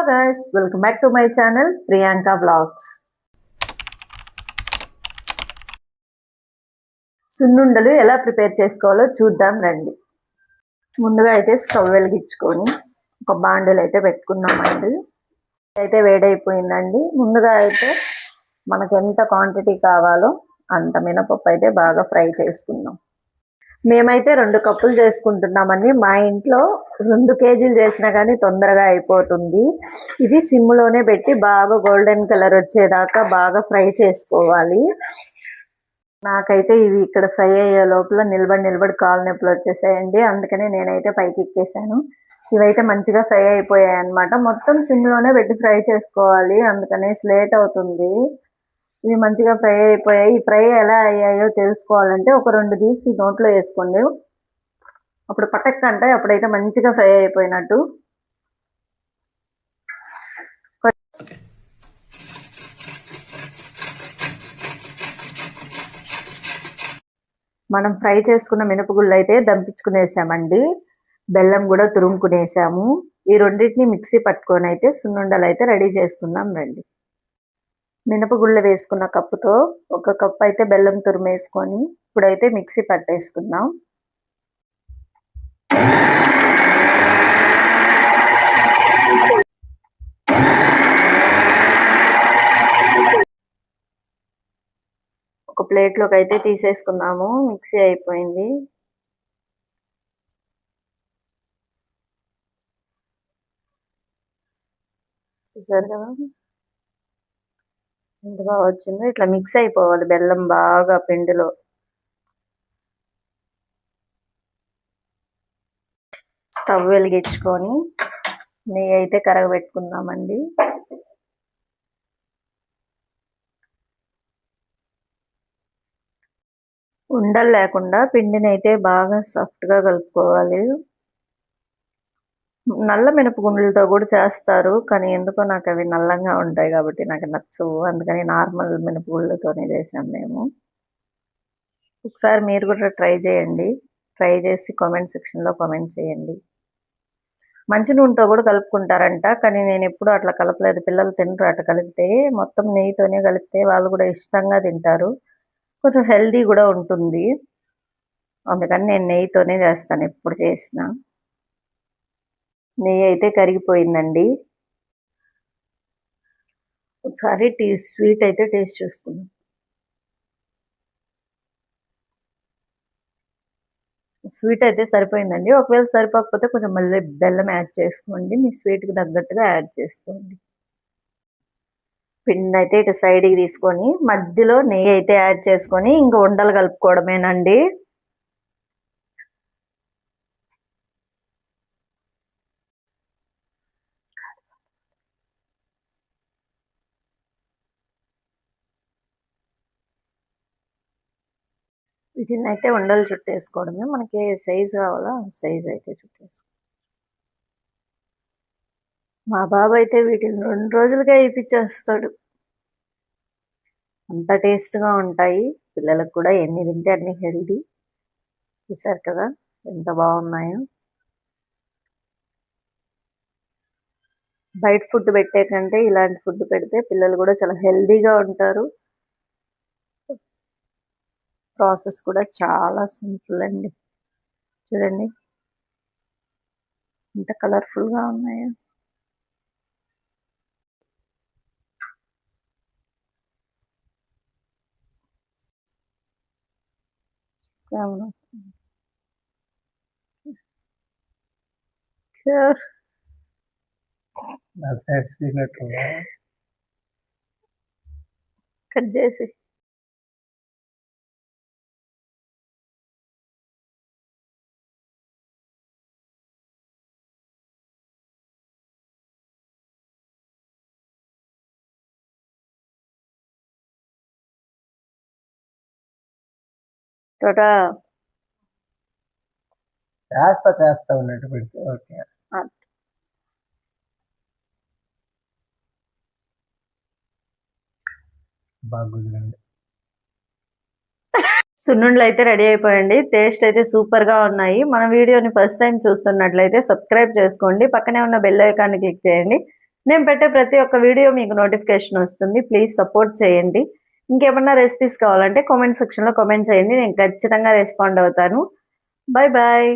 guys, welcome back to my channel Priyanka Vlogs. సున్నుండలు ఎలా prepare చేసుకోవాలో చూద్దాం రండి. ముందుగా అయితే స్టవ్ వెలిగించుకొని ఒక బాండిల్ అయితే పెట్టుకున్నామండి. అయితే వేడైపోయిందండి. ముందుగా అయితే మనకు ఎంత క్వాంటిటీ కావాలో అంత మినపప్పు అయితే బాగా ఫ్రై చేసుకుందాం. మేమైతే 2 కప్పులు చేసుకుంటున్నామండి. మా ఇంట్లో 2 కేజీలు చేసినా కానీ తొందరగా అయిపోతుంది. ఇది సిమ్లోనే పెట్టి బాగా గోల్డెన్ కలర్ వచ్చేదాకా బాగా ఫ్రై చేసుకోవాలి. నాకైతే ఇవి ఇక్కడ ఫ్రై అయ్యే లోపల నిలబడి కాలు నొప్పులు వచ్చేసాయండి. అందుకనే నేనైతే పైకి ఎక్కేసాను. ఇవైతే మంచిగా ఫ్రై అయిపోయాయి అన్నమాట. మొత్తం సిమ్లోనే పెట్టి ఫ్రై చేసుకోవాలి, అందుకనేసి లేట్ అవుతుంది. ఇవి మంచిగా ఫ్రై అయిపోయాయి. ఈ ఫ్రై ఎలా అయ్యాయో తెలుసుకోవాలంటే ఒక 2 తీసి నోట్లో వేసుకోండి. అప్పుడు పటక్కంటే అప్పుడైతే మంచిగా ఫ్రై అయిపోయినట్టు. మనం ఫ్రై చేసుకున్న మినపగుళ్ళు అయితే దంపించుకునేసామండి. బెల్లం కూడా తురుముకునేసాము. ఈ రెండింటిని మిక్సీ పట్టుకొని అయితే సున్నుండలు అయితే రెడీ చేసుకుందాం రండి. మినపగుళ్ళు వేసుకున్న కప్పుతో 1 కప్పు అయితే బెల్లం తురుమేసుకొని ఇప్పుడైతే మిక్సీ పట్టేసుకుందాం. ఒక ప్లేట్లోకి అయితే తీసేసుకున్నాము. మిక్సీ అయిపోయింది. చూసారు కదా ఎంత బాగా వచ్చిందో. ఇట్లా మిక్స్ అయిపోవాలి బెల్లం బాగా పిండిలో. స్టవ్ వెలిగించుకొని నెయ్యి అయితే కరగబెట్టుకుందామండి. ఉండలు లేకుండా పిండిని అయితే బాగా సాఫ్ట్గా కలుపుకోవాలి. నల్ల మినపగుండ్లతో కూడా చేస్తారు, కానీ ఎందుకో నాకు అవి నల్లంగా ఉంటాయి కాబట్టి నాకు నచ్చవు. అందుకని నార్మల్ మినపగుళ్ళతోనే చేసాం మేము. ఒకసారి మీరు కూడా ట్రై చేయండి. ట్రై చేసి కామెంట్ సెక్షన్లో కామెంట్ చేయండి. మంచి నూనెతో కూడా కలుపుకుంటారంట, కానీ నేను ఎప్పుడు అట్లా కలపలేదు. పిల్లలు తినరు అట్లా కలిపితే. మొత్తం నెయ్యితోనే కలిపితే వాళ్ళు కూడా ఇష్టంగా తింటారు. కొంచెం హెల్దీ కూడా ఉంటుంది. అందుకని నేను నెయ్యితోనే చేస్తాను ఎప్పుడు చేసినా. నెయ్యి అయితే కరిగిపోయిందండి. ఒకసారి స్వీట్ అయితే టేస్ట్ చూసుకుందాం. స్వీట్ అయితే సరిపోయిందండి. ఒకవేళ సరిపోకపోతే కొంచెం మళ్ళీ బెల్లం యాడ్ చేసుకోండి. మీ స్వీట్కి తగ్గట్టుగా యాడ్ చేసుకోండి. పిండి అయితే ఇటు సైడ్కి తీసుకొని మధ్యలో నెయ్యి అయితే యాడ్ చేసుకొని ఇంకా ఉండలు కలుపుకోవడమేనండి. వీటిని అయితే ఉండలు చుట్టేసుకోవడమే. మనకి ఏ సైజు కావాలో ఆ సైజు అయితే చుట్టేసుకో. మా బాబు అయితే వీటిని 2 రోజులుగా వేయించేస్తాడు. అంత టేస్ట్గా ఉంటాయి. పిల్లలకు కూడా ఎన్ని తింటే అన్ని హెల్దీ. చూసారు కదా ఎంత బాగున్నాయో. బయట ఫుడ్ పెట్టే కంటే ఇలాంటి ఫుడ్ పెడితే పిల్లలు కూడా చాలా హెల్దీగా ఉంటారు. ప్రాసెస్ కూడా చాలా సింపుల్ అండి. చూడండి ఎంత కలర్ఫుల్గా ఉన్నాయో. కట్ చేసి చేస్తా ఉన్నట్టు పెడితే ఓకే. బాగుందండి. సున్నుండలు అయితే రెడీ అయిపోయండి. టేస్ట్ అయితే సూపర్గా ఉన్నాయి. మన వీడియోని ఫస్ట్ టైం చూస్తున్నట్లయితే సబ్స్క్రైబ్ చేసుకోండి. పక్కనే ఉన్న బెల్ ఐకాన్ని క్లిక్ చేయండి. నేను పెట్టే ప్రతి ఒక్క వీడియో మీకు నోటిఫికేషన్ వస్తుంది. ప్లీజ్ సపోర్ట్ చేయండి. ఇంకేమన్నా రెసిపీస్ కావాలంటే కామెంట్ సెక్షన్లో కామెంట్ చేయండి. నేను ఖచ్చితంగా రెస్పాండ్ అవుతాను. Bye bye.